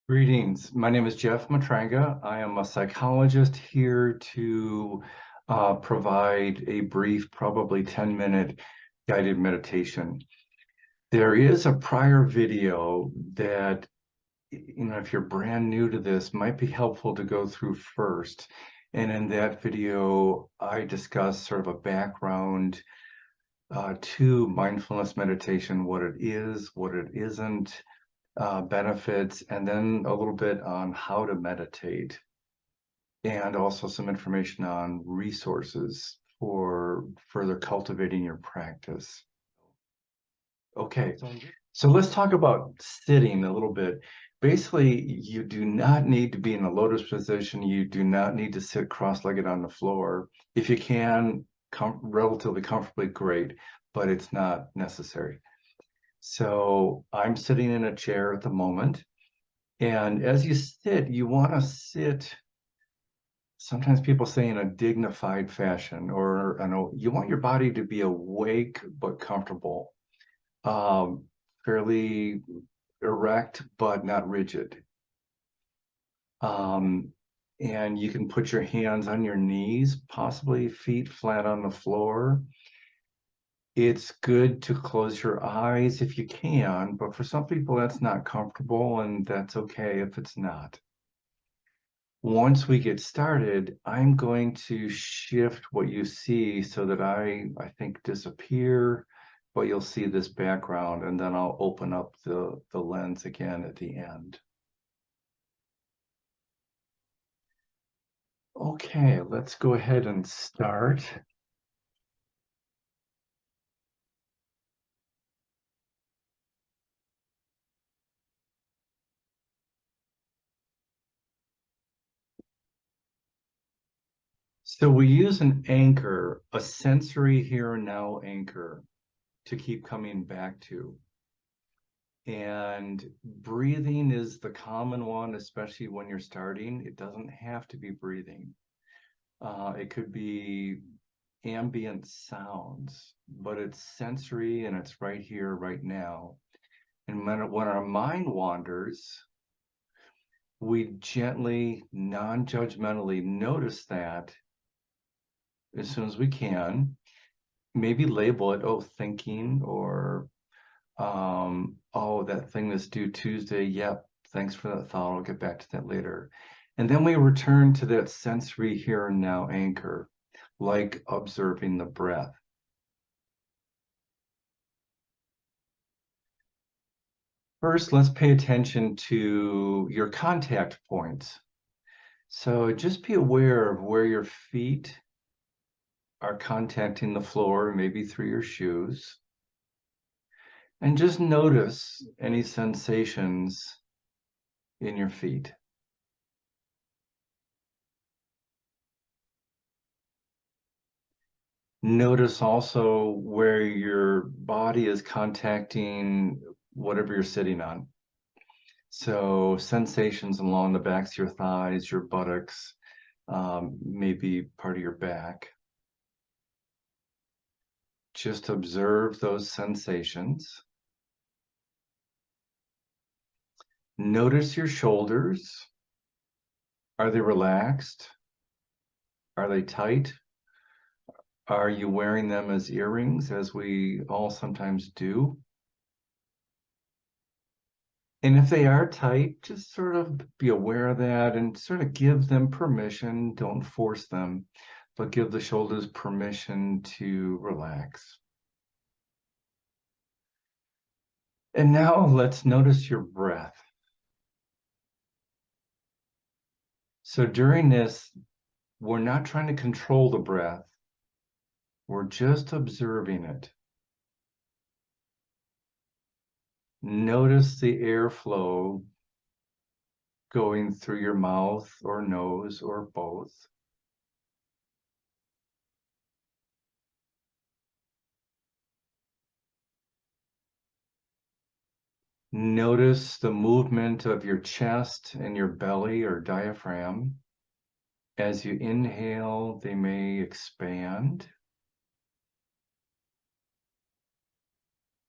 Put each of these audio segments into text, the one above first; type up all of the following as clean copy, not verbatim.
Greetings. My name is Jeff Matranga. I am a psychologist here to provide a brief, probably 10-minute guided meditation. There is a prior video that, if you're brand new to this, might be helpful to go through first. And in that video, I discuss sort of a background to mindfulness meditation, what it is, what it isn't, benefits, and then a little bit on how to meditate, and also some information on resources for further cultivating your practice. Okay, so let's talk about sitting a little bit. Basically, you do not need to be in a lotus position. You do not need to sit cross-legged on the floor. If you can, relatively comfortably, great, but it's not necessary. So I'm sitting in a chair at the moment. And as you sit, you want to sit, sometimes people say in a dignified fashion, or you want your body to be awake but comfortable, fairly erect but not rigid. And you can put your hands on your knees, possibly feet flat on the floor. It's good to close your eyes if you can, but for some people that's not comfortable, and that's okay if it's not. Once we get started, I'm going to shift what you see so that I think disappear, but you'll see this background, and then I'll open up the lens again at the end. Okay, let's go ahead and start. So we use an anchor, a sensory here and now anchor, to keep coming back to. And breathing is the common one, especially when you're starting. It doesn't have to be breathing. It could be ambient sounds, but it's sensory and it's right here, right now. And when our mind wanders, we gently, non-judgmentally notice that as soon as we can. Maybe label it, oh, thinking, or oh, that thing that's due Tuesday. Yep, thanks for that thought. I'll get back to that later. And then we return to that sensory here and now anchor, like observing the breath. First, let's pay attention to your contact points. So just be aware of where your feet are contacting the floor, maybe through your shoes. And just notice any sensations in your feet. Notice also where your body is contacting whatever you're sitting on. So sensations along the backs of your thighs, your buttocks, maybe part of your back. Just observe those sensations. Notice your shoulders. Are they relaxed? Are they tight? Are you wearing them as earrings, as we all sometimes do? And if they are tight, just sort of be aware of that and sort of give them permission. Don't force them, but give the shoulders permission to relax. And now let's notice your breath. So during this, we're not trying to control the breath. We're just observing it. Notice the airflow going through your mouth or nose or both. Notice the movement of your chest and your belly or diaphragm. As you inhale, they may expand.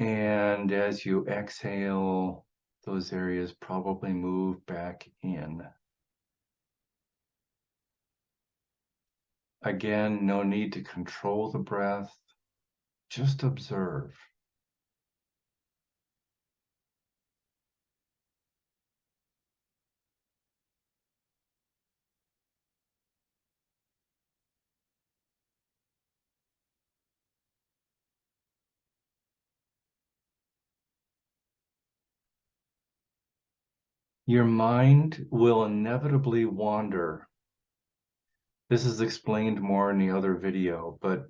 And as you exhale, those areas probably move back in. Again, no need to control the breath, just observe. Your mind will inevitably wander. This is explained more in the other video, but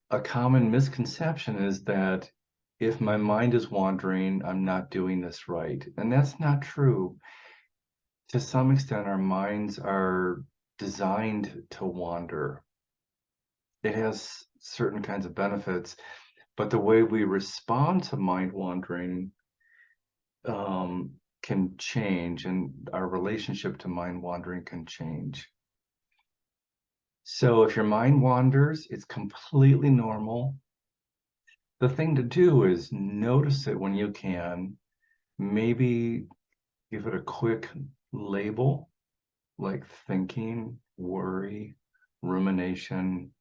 a common misconception is that if my mind is wandering, I'm not doing this right. And that's not true. To some extent, our minds are designed to wander. It has certain kinds of benefits, but the way we respond to mind wandering can change, and our relationship to mind wandering can change. So if your mind wanders, it's completely normal. The thing to do is notice it when you can. Maybe give it a quick label, like thinking, worry, rumination,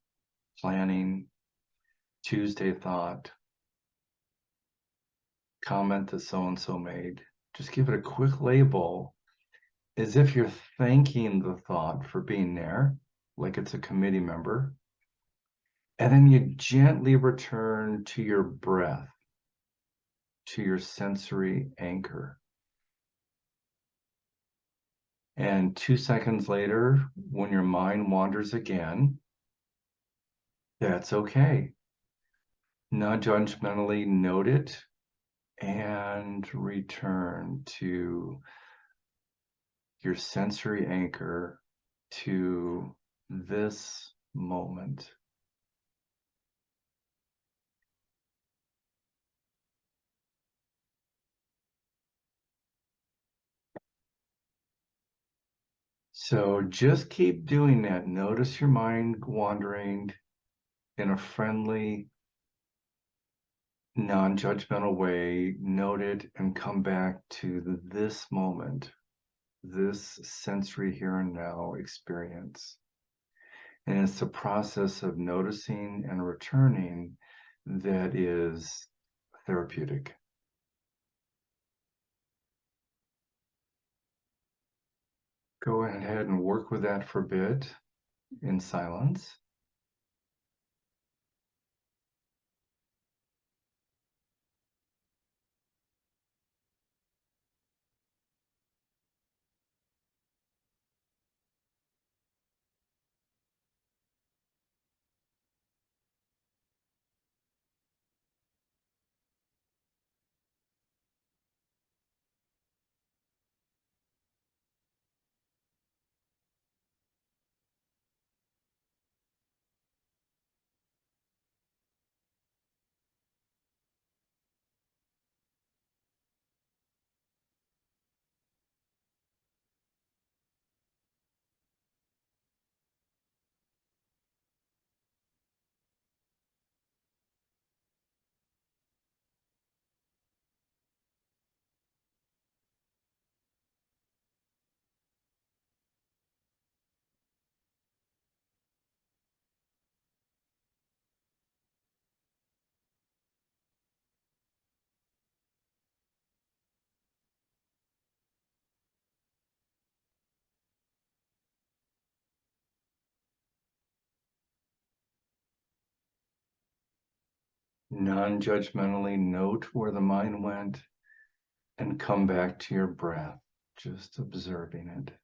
planning, Tuesday thought, comment that so-and-so made. Just give it a quick label as if you're thanking the thought for being there, like it's a committee member. And then you gently return to your breath, to your sensory anchor. And 2 seconds later, when your mind wanders again, that's okay. Non-judgmentally note it and return to your sensory anchor, to this moment. So just keep doing that. Notice your mind wandering in a friendly, non-judgmental way. Note it and come back to this moment, this sensory here and now experience. And it's the process of noticing and returning that is therapeutic. Go ahead and work with that for a bit in silence. Non-judgmentally note where the mind went and come back to your breath, just observing it.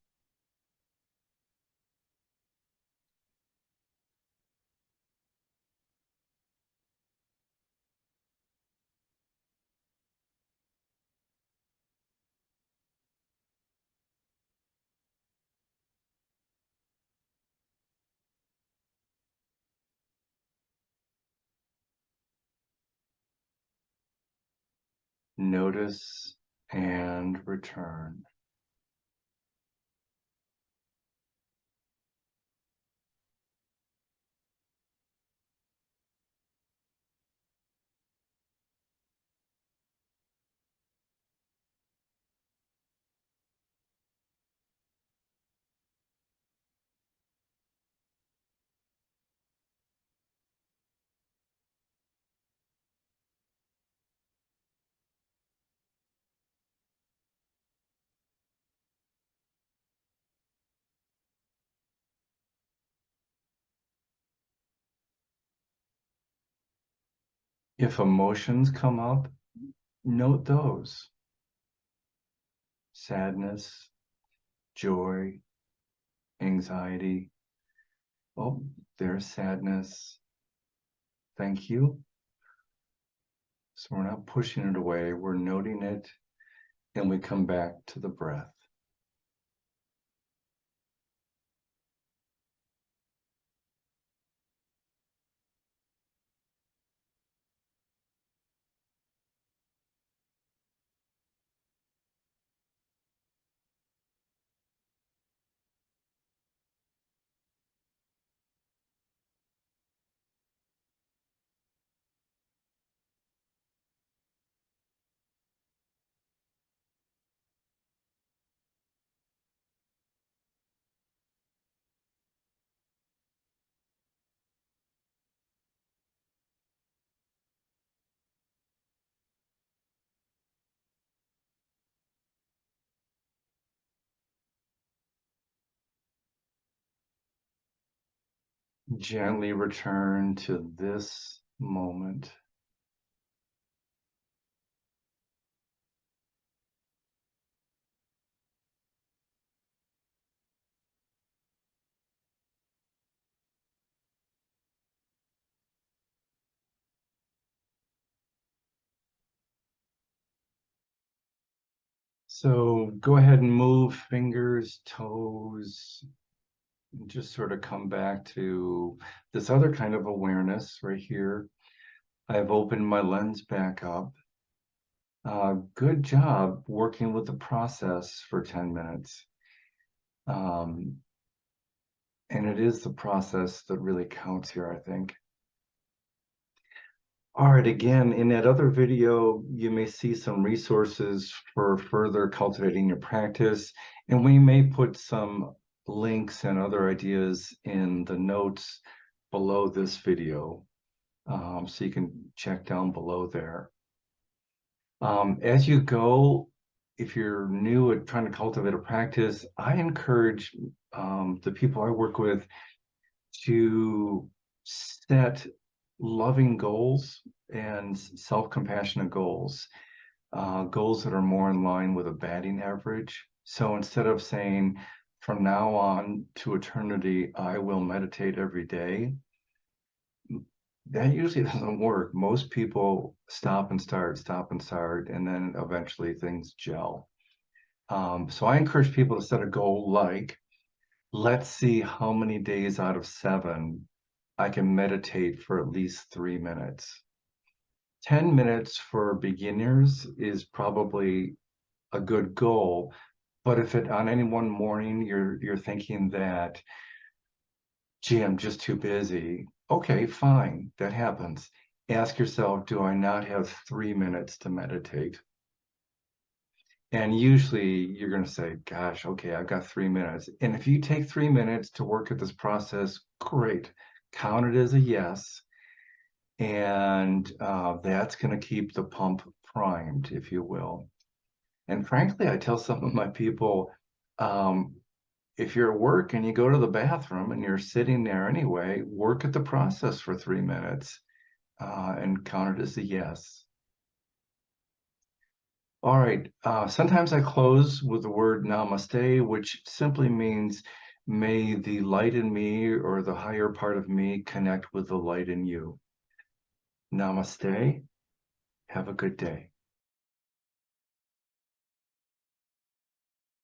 Notice and return. If emotions come up, note those. Sadness, joy, anxiety. Oh, there's sadness. Thank you. So we're not pushing it away, we're noting it, and we come back to the breath. Gently return to this moment. So go ahead and move fingers, toes, and just sort of come back to this other kind of awareness right here. I've opened my lens back up. Good job working with the process for 10 minutes. And it is the process that really counts here, I think. All right, again, in that other video, you may see some resources for further cultivating your practice, and we may put some links and other ideas in the notes below this video, so you can check down below there. As you go, if you're new at trying to cultivate a practice, I encourage the people I work with to set loving goals and self-compassionate goals, goals that are more in line with a batting average. So instead of saying, from now on to eternity, I will meditate every day, that usually doesn't work. Most people stop and start, and then eventually things gel. So I encourage people to set a goal like, let's see how many days out of 7 I can meditate for at least 3 minutes. 10 minutes for beginners is probably a good goal, but if on any one morning you're thinking that, gee, I'm just too busy, okay, fine, that happens. Ask yourself, do I not have 3 minutes to meditate? And usually you're going to say, gosh, okay, I've got 3 minutes. And if you take 3 minutes to work at this process, great. Count it as a yes. And that's going to keep the pump primed, if you will. And frankly, I tell some of my people, if you're at work and you go to the bathroom and you're sitting there anyway, work at the process for 3 minutes and count it as a yes. All right. Sometimes I close with the word namaste, which simply means may the light in me or the higher part of me connect with the light in you. Namaste. Have a good day.